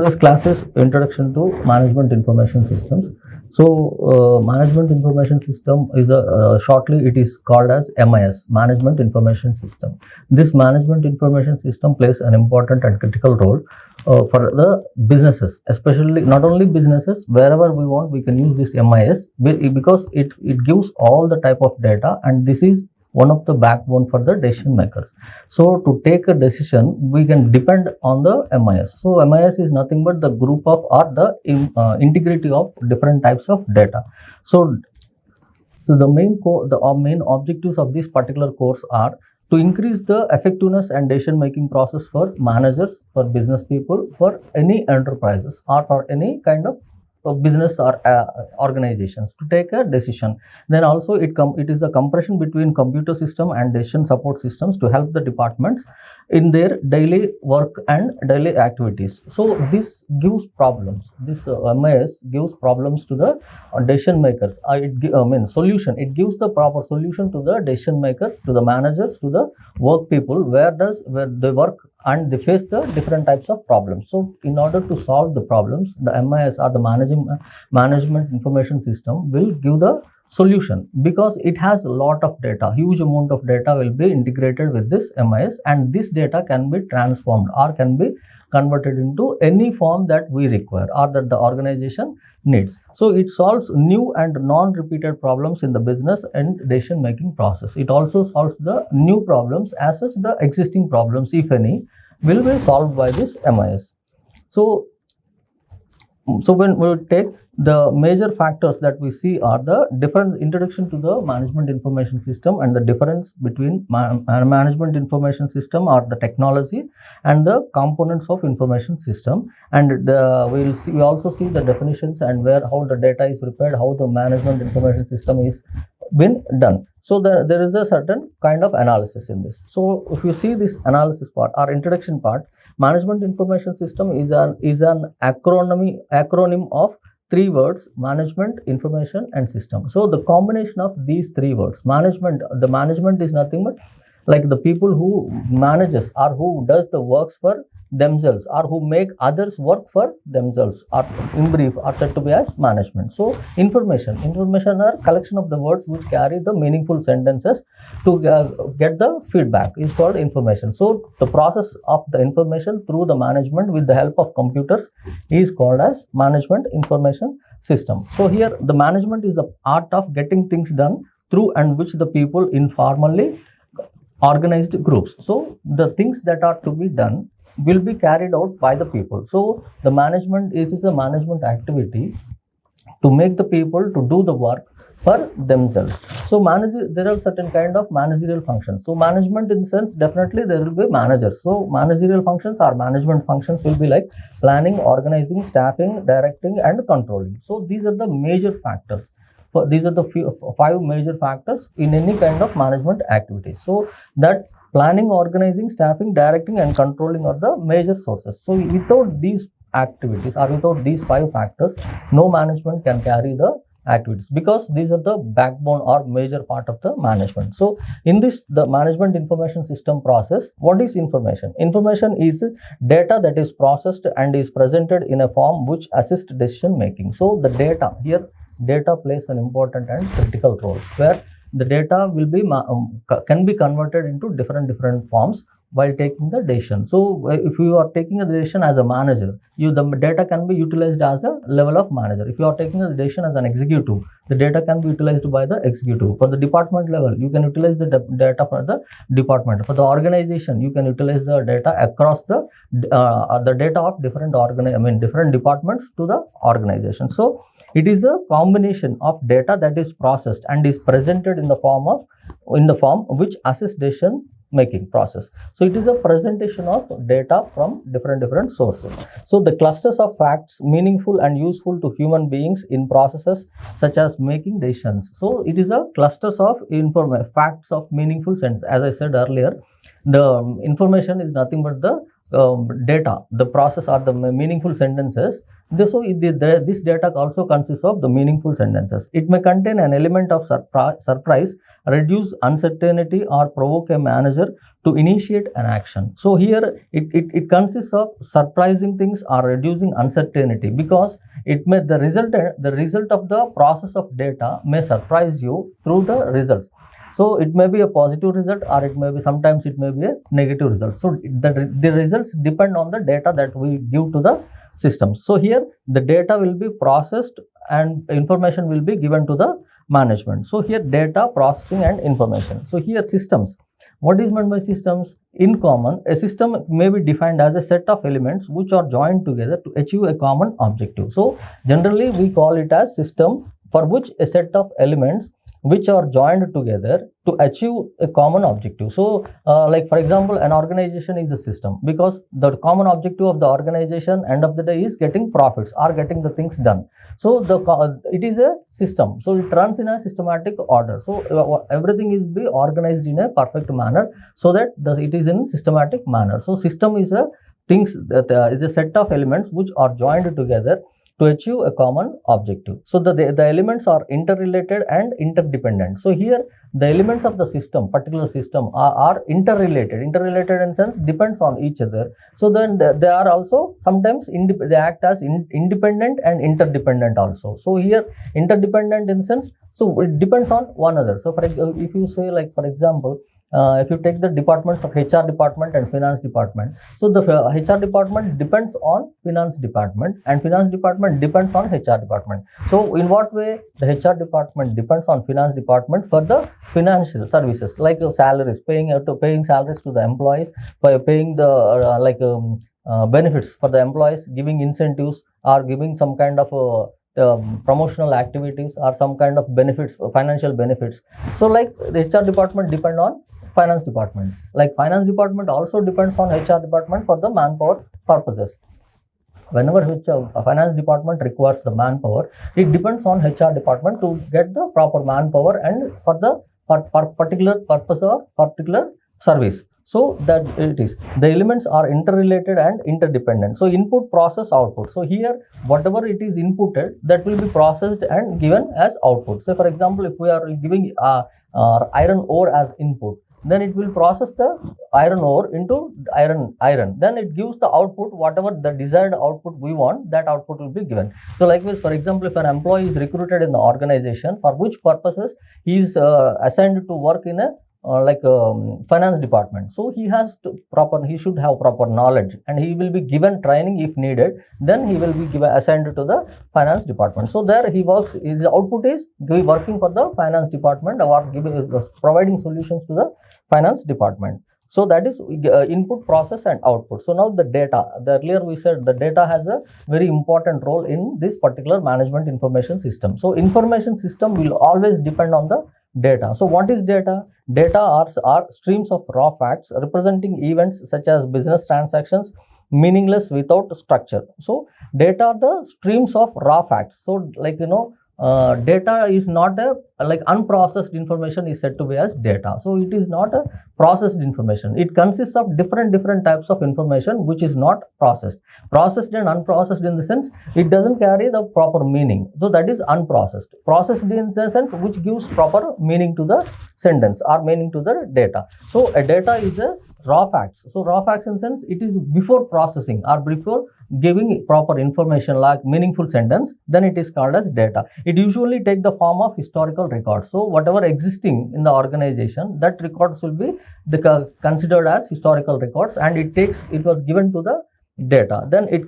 Today's class is Introduction to Management Information Systems. Management Information System is shortly it is called as MIS, Management Information System. This Management Information System plays an important and critical role for the businesses, especially not only businesses, wherever we want we can use this MIS because it gives all the type of data, and this is one of the backbone for the decision makers. So to take a decision, we can depend on the MIS. So MIS is nothing but the group of or the integrity of different types of data. So the main objectives of this particular course are to increase the effectiveness and decision making process for managers, for business people, for any enterprises or for any kind of business or organizations to take a decision. Then also it is a compression between computer system and decision support systems to help the departments in their daily work and daily activities. So this gives problems. This MIS gives problems to the decision makers. Solution. It gives the proper solution to the decision makers, to the managers, to the work people, where they work and they face the different types of problems. So in order to solve the problems, the MIS or the management information system will give the solution, because it has a lot of data. Huge amount of data will be integrated with this MIS, and this data can be transformed or can be converted into any form that we require or that the organization needs. So it solves new and non-repeated problems in the business and decision making process. It also solves the new problems. As such, the existing problems, if any, will be solved by this MIS. So when we take the major factors that we see are the different introduction to the management information system and the difference between management information system or the technology and the components of information system. And we also see the definitions and how the data is prepared, how the management information system is been done. So there is a certain kind of analysis in this. So if you see this analysis part or introduction part, management information system is an acronym of three words: management, information, and system. So the combination of these three words, the management is nothing but like the people who manages or who does the works for themselves or who make others work for themselves, or in brief are said to be as management. So information are collection of the words which carry the meaningful sentences to get the feedback is called information. So the process of the information through the management with the help of computers is called as management information system. So here the management is the art of getting things done through and which the people informally organized groups. So the things that are to be done will be carried out by the people. So the management, it is a management activity to make the people to do the work for themselves. So there are certain kind of managerial functions. So management in the sense, definitely there will be managers. So managerial functions or management functions will be like planning, organizing, staffing, directing, and controlling. So these are the major factors. These are the five major factors in any kind of management activity. So that planning, organizing, staffing, directing, and controlling are the major sources. So without these activities or without these five factors, no management can carry the activities, because these are the backbone or major part of the management. So in this, the management information system process, what is information? Information is data that is processed and is presented in a form which assists decision making. So the data plays an important and critical role, where the data will be can be converted into different forms while taking the decision. So if you are taking a decision as a manager, the data can be utilized as a level of manager. If you are taking a decision as an executive, the data can be utilized by the executive. For the department level, you can utilize the data for the department. For the organization, you can utilize the data across the data of different departments to the organization. So it is a combination of data that is processed and is presented in the form which assists decision making process. So it is a presentation of data from different sources. So the clusters of facts meaningful and useful to human beings in processes such as making decisions. So it is a clusters of facts of meaningful sense. As I said earlier, the information is nothing but the data, the process or the meaningful sentences. This data also consists of the meaningful sentences. It may contain an element of surprise, reduce uncertainty, or provoke a manager to initiate an action. So here it consists of surprising things or reducing uncertainty, because it may the result of the process of data may surprise you through the results. So it may be a positive result, or it may be sometimes it may be a negative result. So the results depend on the data that we give to the system. So here the data will be processed and information will be given to the management. So here data processing and information. So here systems. What is meant by systems? In common, a system may be defined as a set of elements which are joined together to achieve a common objective. So generally we call it as system, for which a set of elements which are joined together to achieve a common objective. So like for example, an organization is a system, because the common objective of the organization end of the day is getting profits or getting the things done. So it is a system, so it runs in a systematic order. So everything is be organized in a perfect manner, so that it is in systematic manner. So system is a things that is a set of elements which are joined together to achieve a common objective. So the elements are interrelated and interdependent. So here the elements of the system, particular system, are interrelated. Interrelated in sense depends on each other. So then they are also sometimes they act as independent and interdependent also. So here interdependent in sense, so it depends on one another. So if you say, like for example, if you take the departments of HR department and finance department, so the HR department depends on finance department, and finance department depends on HR department. So in what way the HR department depends on finance department? For the financial services, like salaries, paying salaries to the employees, by paying the benefits for the employees, giving incentives, or giving some kind of promotional activities, or some kind of benefits, financial benefits. So like the HR department depend on finance department. Like finance department also depends on HR department for the manpower purposes. Whenever finance department requires the manpower, it depends on HR department to get the proper manpower and for the particular purpose or particular service. So that it is, the elements are interrelated and interdependent. So input, process, output. So here whatever it is inputted, that will be processed and given as output. So for example, if we are giving iron ore as input, then it will process the iron ore into iron. Then it gives the output, whatever the desired output we want, that output will be given. So likewise, for example, if an employee is recruited in the organization, for which purposes he is assigned to work in a finance department, so he should have proper knowledge, and he will be given training if needed. Then he will be assigned to the finance department. So there he works, his output is working for the finance department, or providing solutions to the finance department. So that is input, process, and output. So now the data, earlier we said the data has a very important role in this particular management information system. So information system will always depend on the data. So what is data? Data are streams of raw facts representing events such as business transactions, meaningless without structure. So data are the streams of raw facts. So data is not a unprocessed information is said to be as data. So it is not a processed information. It consists of different types of information which is not processed. Processed and unprocessed in the sense it doesn't carry the proper meaning. So that is unprocessed. Processed in the sense which gives proper meaning to the sentence or meaning to the data. So a data is a raw facts. So raw facts in the sense it is before processing or before giving proper information like meaningful sentence, then it is called as data. It usually take the form of historical records. So whatever existing in the organization, that records will be considered as historical records, and it was given to the data. Then it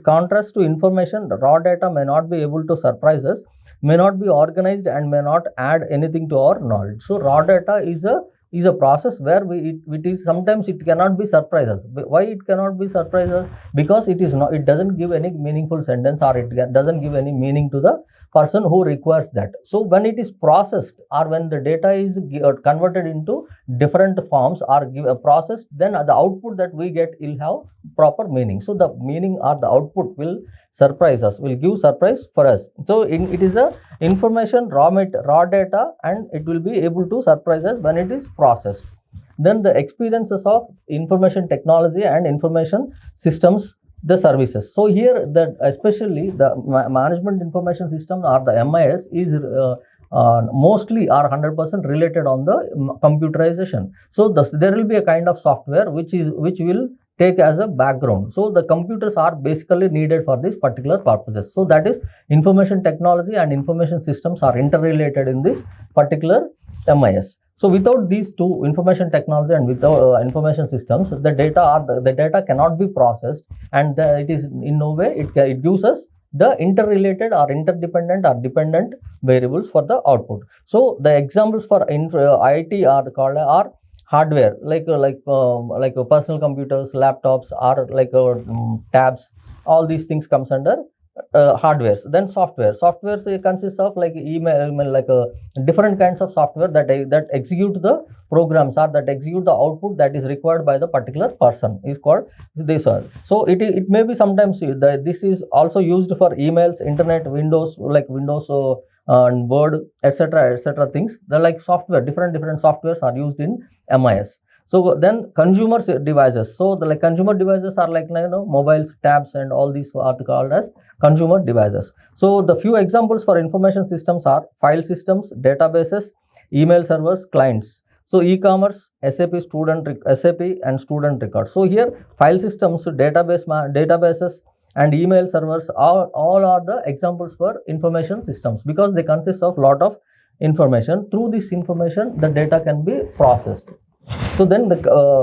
contrasts to information. The raw data may not be able to surprise us, may not be organized, and may not add anything to our knowledge. So raw data is a process where it is sometimes it cannot be surprises. Why it cannot be surprises? Because it doesn't give any meaningful sentence, or it doesn't give any meaning to the person who requires that. So when it is processed, or when the data is converted into different forms or processed, then the output that we get will have proper meaning. So the meaning or the output will surprise us, will give surprise for us. So it is a information raw data, and it will be able to surprise us when it is processed. then the experiences of information technology and information systems, the services. So here, that especially the management information system or the MIS is mostly are 100% related on the computerization. So there will be a kind of software which will take as a background. So the computers are basically needed for these particular purposes. So that is, information technology and information systems are interrelated in this particular MIS. So without these two, information technology and without information systems, the data cannot be processed, and it is in no way it gives us the interrelated or interdependent or dependent variables for the output. So the examples for IT are hardware, like personal computers, laptops, or tabs. All these things comes under hardwares. Then software consists of like email like different kinds of software that execute the programs or that execute the output that is required by the particular person is called this one. So it may be sometimes this is also used for emails, internet, Windows, like Windows and Word, etc. things. They're like software, different softwares are used in MIS. So then consumer devices. So the consumer devices are like mobiles, tabs, and all these are called as consumer devices. So the few examples for information systems are file systems, databases, email servers, clients. So e-commerce, SAP and student records. So here file systems, databases, and email servers all are the examples for information systems, because they consist of lot of information. Through this information, the data can be processed. So then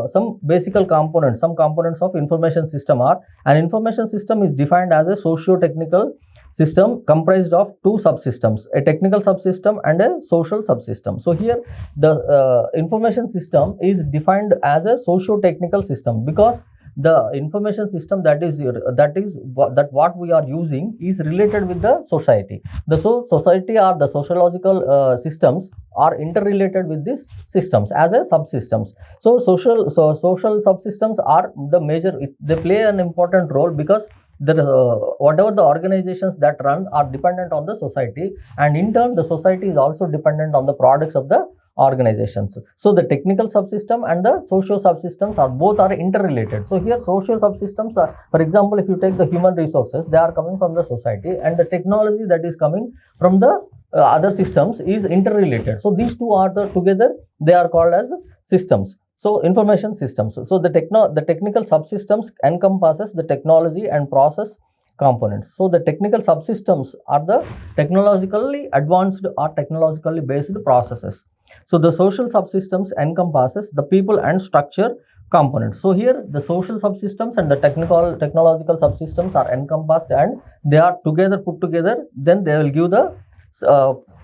some components of information system are: an information system is defined as a socio-technical system comprised of two subsystems, a technical subsystem and a social subsystem. So here the information system is defined as a socio-technical system, because the information system that what we are using is related with the society. The society or the sociological systems are interrelated with these systems as a subsystems. So social subsystems are the major. They play an important role, because whatever the organizations that run are dependent on the society, and in turn the society is also dependent on the products of the organizations. So the technical subsystem and the social subsystems are interrelated. So here social subsystems are, for example, if you take the human resources, they are coming from the society, and the technology that is coming from the other systems is interrelated. So these two are together, they are called as systems. So information systems. So the technical subsystems encompasses the technology and process components. So the technical subsystems are the technologically advanced or technologically based processes. So the social subsystems encompasses the people and structure components. So here the social subsystems and the technological subsystems are encompassed, and they are put together, then they will give the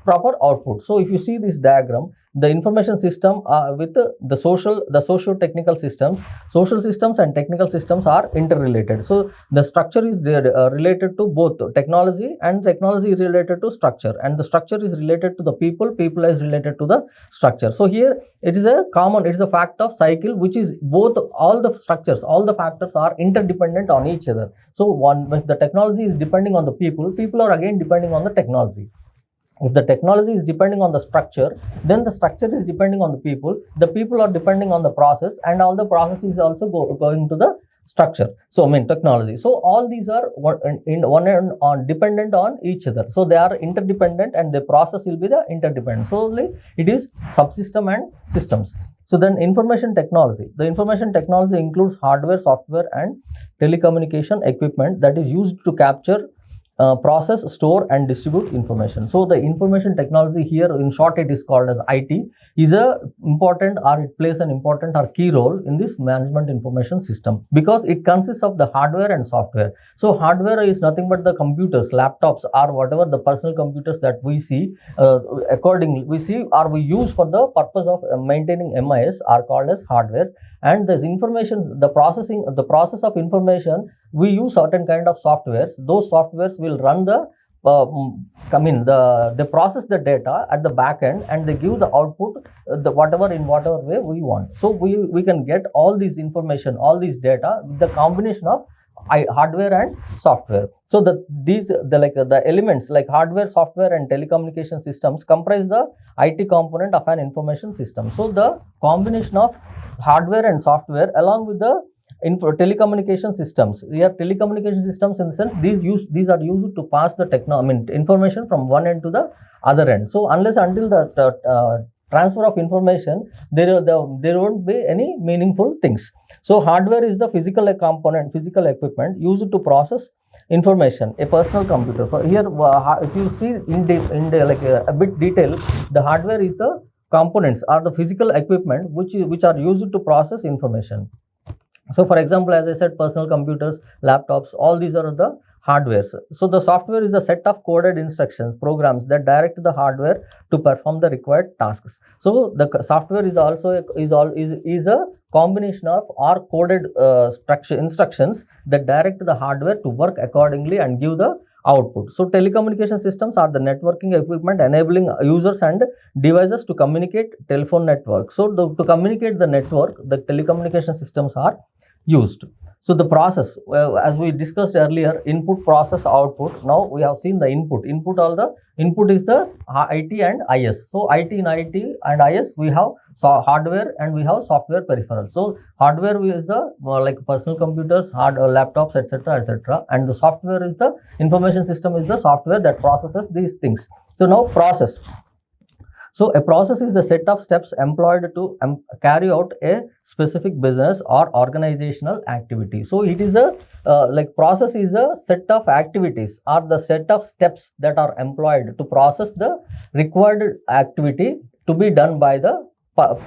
proper output. So if you see this diagram, the information system with the socio-technical systems, social systems and technical systems are interrelated. So the structure is related to both technology, and technology is related to structure, and the structure is related to the people is related to the structure. So here it is a fact of cycle, which is all the factors are interdependent on each other. So when the technology is depending on the people are again depending on the technology. If the technology is depending on the structure, then the structure is depending on the people are depending on the process, and all the process is also going to the structure. So technology. So all these are dependent on each other. So they are interdependent, and the process will be the interdependent. So it is subsystem and systems. So then information technology. The information technology includes hardware, software, and telecommunication equipment that is used to capture, process, store, and distribute information. So the information technology here, in short, it is called as IT, is it plays an important or key role in this management information system, because it consists of the hardware and software. So hardware is nothing but the computers, laptops, or whatever the personal computers that we see, we use for the purpose of maintaining MIS are called as hardwares. And this information, the process of information, we use certain kind of softwares. Those softwares will run they process the data at the back end, and they give the output in whatever way we want. So we can get all this information, all these data, the combination of hardware and software. So the elements like hardware, software, and telecommunication systems comprise the IT component of an information system. So the combination of hardware and software along with the telecommunication systems. Here telecommunication systems, in the sense these are used to pass the information from one end to the other end. So unless until the transfer of information, there won't be any meaningful things. So hardware is the physical component, physical equipment used to process information, a personal computer. So here, if you see a bit detail, the hardware is the components or the physical equipment which are used to process information. So for example, as I said, personal computers, laptops, all these are the hardwares. So the software is a set of coded instructions, programs that direct the hardware to perform the required tasks. So the software is also is a combination of or coded instructions that direct the hardware to work accordingly and give the output. So telecommunication systems are the networking equipment enabling users and devices to communicate telephone network. So to communicate the network, the telecommunication systems are used. So the process, as we discussed earlier, input, process, output. Now we have seen the input. Input is the IT and IS. So IT and IS, we have hardware and we have software peripherals. So hardware is the like personal computers, laptops, etc., etc., and the software is the information system, is the software that processes these things. So now process. So a process is the set of steps employed to carry out a specific business or organizational activity. So it is a process is a set of activities or the set of steps that are employed to process the required activity to be done by the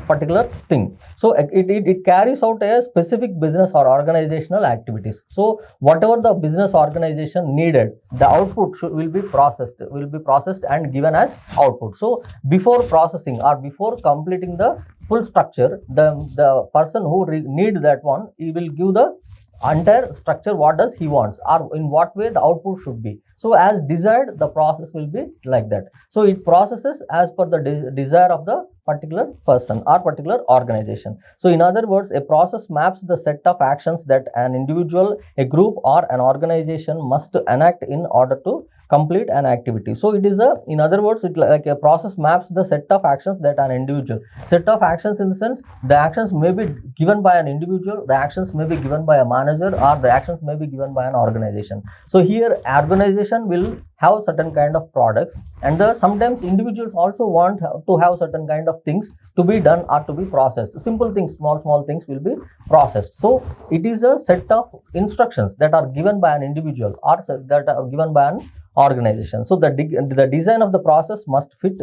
particular thing. So it carries out a specific business or organizational activities. So whatever the business organization needed, the output will be processed and given as output. So before processing or before completing the full structure, the person who need that one, he will give the entire structure, what does he wants or in what way the output should be. So as desired, the process will be like that. So it processes as per the desire of the particular person or particular organization. So in other words, a process maps the set of actions that an individual, a group, or an organization must enact in order to complete an activity. So it is in other words, it like a process maps the set of actions that an individual, set of actions in the sense the actions may be given by an individual, the actions may be given by a manager, or the actions may be given by an organization. So here organization will have certain kind of products, and sometimes individuals also want to have certain kind of things to be done or to be processed. Simple things, small things will be processed. So it is a set of instructions that are given by an individual or that are given by an organization. So the design of the process must fit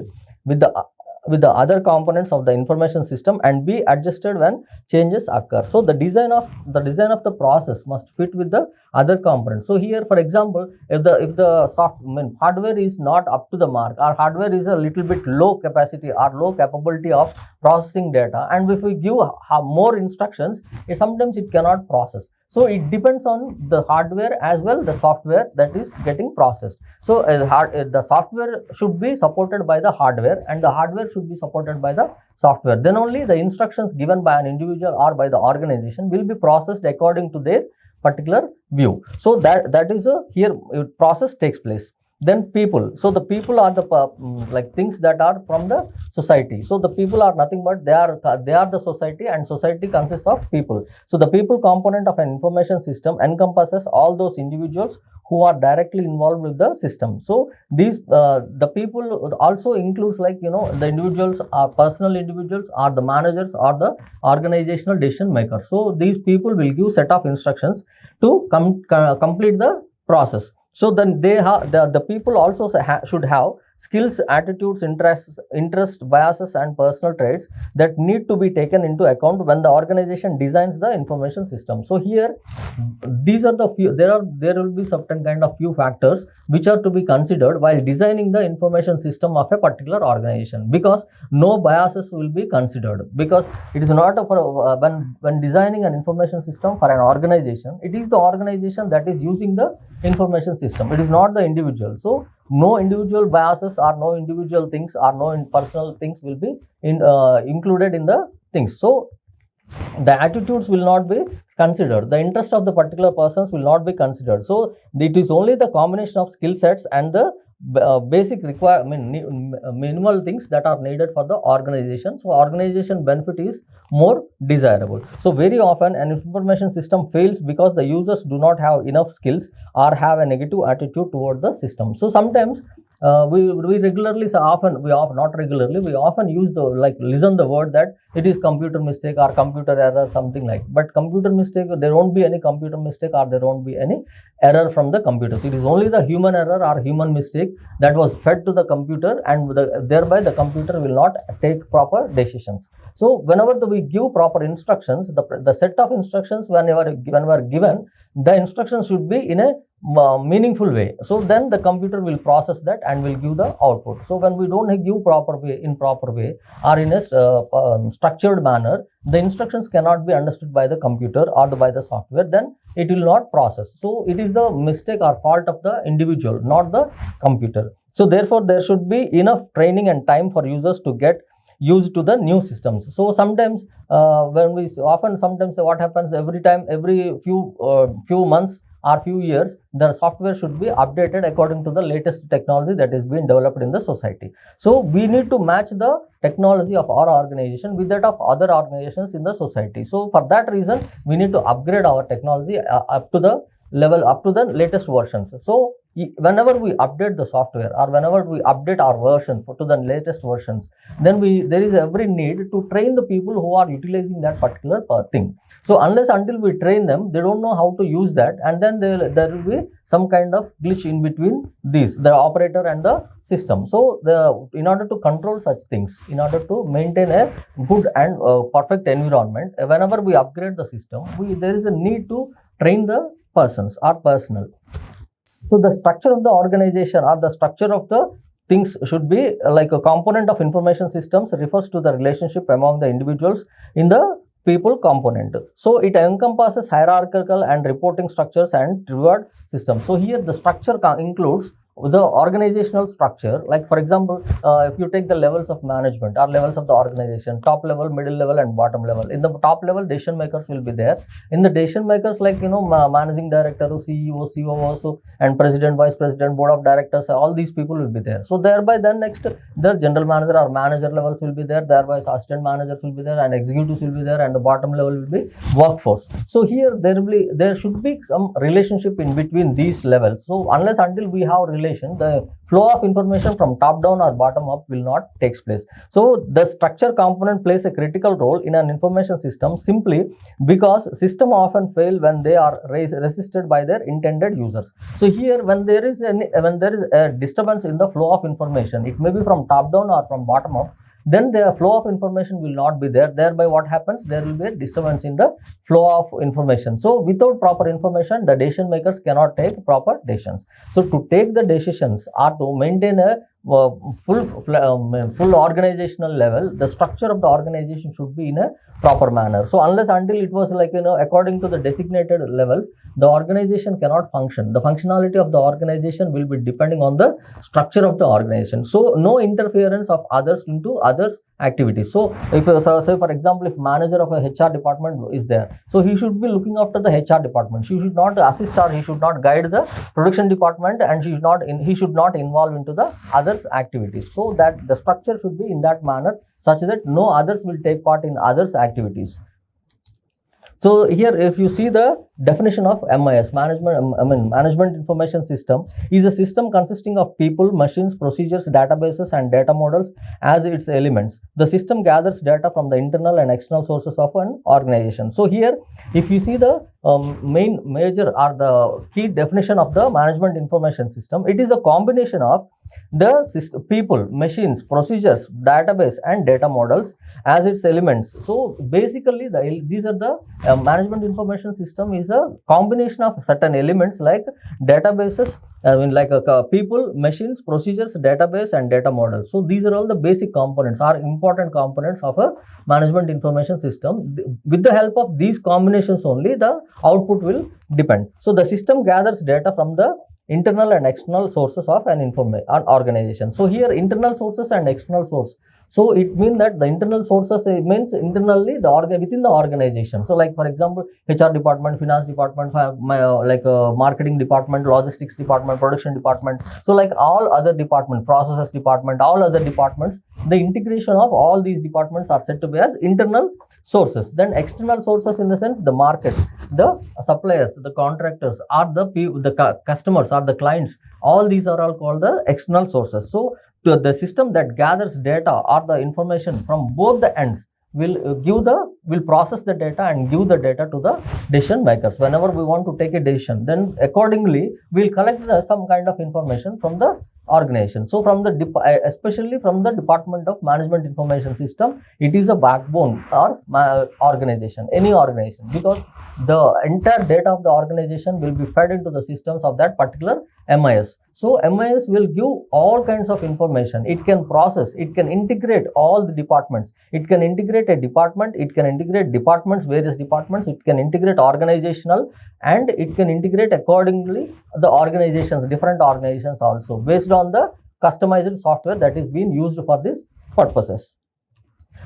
with the other components of the information system and be adjusted when changes occur. So the design of the process must fit with the other components. So here, for example, if the hardware is not up to the mark, or hardware is a little bit low capacity or low capability of processing data, and if we give more instructions, sometimes it cannot process. So it depends on the hardware as well the software that is getting processed. So the software should be supported by the hardware and the hardware should be supported by the software. Then only the instructions given by an individual or by the organization will be processed according to their particular view. So that is here process takes place. Then people. So the people are the things that are from the society. So the people are nothing but they are the society, and society consists of people. So the people component of an information system encompasses all those individuals who are directly involved with the system. So these the people also includes the individuals are personal individuals, or the managers, or the organizational decision makers. So these people will give set of instructions to complete the process. So then they have the people also should have skills, attitudes, interests, biases, and personal traits that need to be taken into account when the organization designs the information system. So here, these are the few. There will be certain kind of few factors which are to be considered while designing the information system of a particular organization, because no biases will be considered, because it is not for when designing an information system for an organization, it is the organization that is using the information system. It is not the individual. So no individual biases or no individual things or no personal things will be included in the things. So the attitudes will not be considered, the interest of the particular persons will not be considered. So it is only the combination of skill sets and the basic minimal things that are needed for the organization. So organization benefit is more desirable. So very often an information system fails because the users do not have enough skills or have a negative attitude toward the system. So sometimes we regularly, so often we often not regularly, we often use the listen the word that it is computer mistake or computer error, something like. But computer mistake, there won't be any computer mistake or there won't be any error from the computers. It is only the human error or human mistake that was fed to the computer, and thereby the computer will not take proper decisions. So whenever we give proper instructions, the set of instructions whenever given, the instructions should be in a meaningful way. So then the computer will process that and will give the output. So when we don't give proper way or in a structured manner, the instructions cannot be understood by the computer or by the software, then it will not process. So it is the mistake or fault of the individual, not the computer. So therefore there should be enough training and time for users to get used to the new systems. So sometimes sometimes what happens, every few months or few years, the software should be updated according to the latest technology that is being developed in the society. So we need to match the technology of our organization with that of other organizations in the society. So for that reason, we need to upgrade our technology up to the latest versions. So whenever we update the software or whenever we update our version to the latest versions, then there is every need to train the people who are utilizing that particular thing. So until we train them, they don't know how to use that, and then there will be some kind of glitch in between the operator and the system. So in order to control such things, in order to maintain a good and perfect environment, whenever we upgrade the system, there is a need to train the persons or personnel. So the structure of the organization or the structure of the things should be like a component of information systems refers to the relationship among the individuals in the people component. So it encompasses hierarchical and reporting structures and reward systems. So here the structure includes the organizational structure. Like for example, if you take the levels of management or levels of the organization, top level, middle level and bottom level. In the top level, decision makers will be there. In the decision makers, like managing director, CEO, COO, and president, vice president, board of directors, all these people will be there. So thereby then next, the general manager or manager levels will be there, thereby assistant managers will be there, and executives will be there, and the bottom level will be workforce. So here there should be some relationship in between these levels. So until we have the flow of information from top down or bottom up will not take place. So the structure component plays a critical role in an information system simply because systems often fail when they are resisted by their intended users. So here when there is a disturbance in the flow of information, it may be from top down or from bottom up, then the flow of information will not be there. Thereby what happens, there will be a disturbance in the flow of information. So without proper information, the decision makers cannot take proper decisions. So to take the decisions or to maintain a full organizational level, the structure of the organization should be in a proper manner. So until it was according to the designated level, the organization cannot function. The functionality of the organization will be depending on the structure of the organization. So no interference of others into others activities. So if say for example, if manager of a HR department is there, so he should be looking after the HR department. He should not assist or he should not guide the production department, and he should not involve into the others activities. So that the structure should be in that manner such that no others will take part in others activities. So here if you see the definition of MIS, management information system, is a system consisting of people, machines, procedures, databases and data models as its elements. The system gathers data from the internal and external sources of an organization. So here if you see the major or the key definition of the management information system, it is a combination of the people, machines, procedures, database and data models as its elements. So basically these are the management information system is a combination of certain elements like databases, people, machines, procedures, database and data models. So these are all the basic components or important components of a management information system. With the help of these combinations only, the output will depend. So the system gathers data from the internal and external sources of an organization. So here internal sources and external source. So it means that the internal sources means internally within the organization. So like for example, HR department, finance department, marketing department, logistics department, production department. So like all other department, processes department, all other departments, the integration of all these departments are said to be as internal sources. Then external sources in the sense the market, the suppliers, the contractors, or the customers or the clients. All these are all called the external sources. So the system that gathers data or the information from both the ends will process the data and give the data to the decision makers. Whenever we want to take a decision, then accordingly we'll collect some kind of information from the organization. So from the especially from the Department of Management Information System, it is a backbone or organization, any organization, because the entire data of the organization will be fed into the systems of that particular MIS. So MIS will give all kinds of information. It can process, it can integrate all the departments. It can integrate a department, it can integrate departments, various departments, it can integrate organizational, and it can integrate accordingly the organizations, different organizations also, based on the customized software that is being used for these purposes.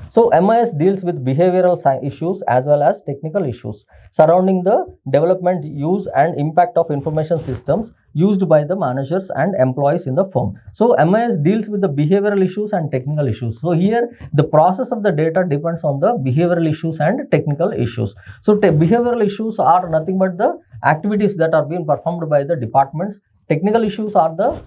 So MIS deals with behavioral issues as well as technical issues surrounding the development, use and impact of information systems used by the managers and employees in the firm. So MIS deals with the behavioral issues and technical issues. So here the process of the data depends on the behavioral issues and technical issues. So behavioral issues are nothing but the activities that are being performed by the departments. Technical issues are the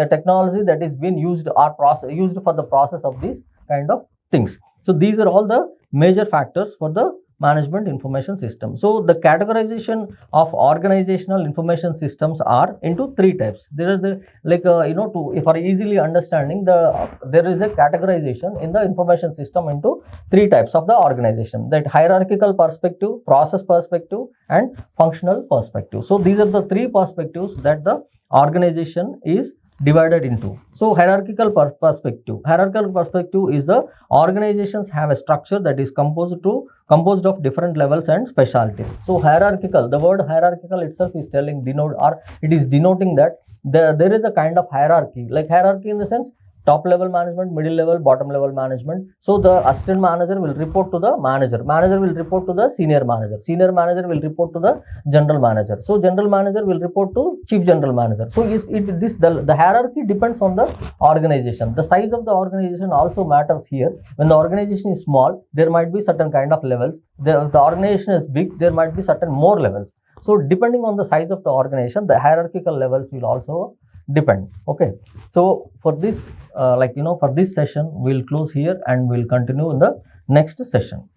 technology that is being used or used for the process of these kind of things. So these are all the major factors for the management information system. So the categorization of organizational information systems are into three types. There is the for easily understanding, there is a categorization in the information system into three types of the organization: that hierarchical perspective, process perspective, and functional perspective. So these are the three perspectives that the organization is divided into. So hierarchical perspective. Hierarchical perspective is the organizations have a structure that is composed of different levels and specialties. So hierarchical, the word hierarchical itself is denoting that there is a kind of hierarchy, like hierarchy in the sense top level management, middle level, bottom level management. So the assistant manager will report to the manager will report to the senior manager will report to the general manager, so general manager will report to chief general manager. So the hierarchy depends on the organization. The size of the organization also matters here. When the organization is small, there might be certain kind of levels. The organization is big, there might be certain more levels. So depending on the size of the organization, the hierarchical levels will also depend. Okay, so for this for this session we'll close here and we'll continue in the next session.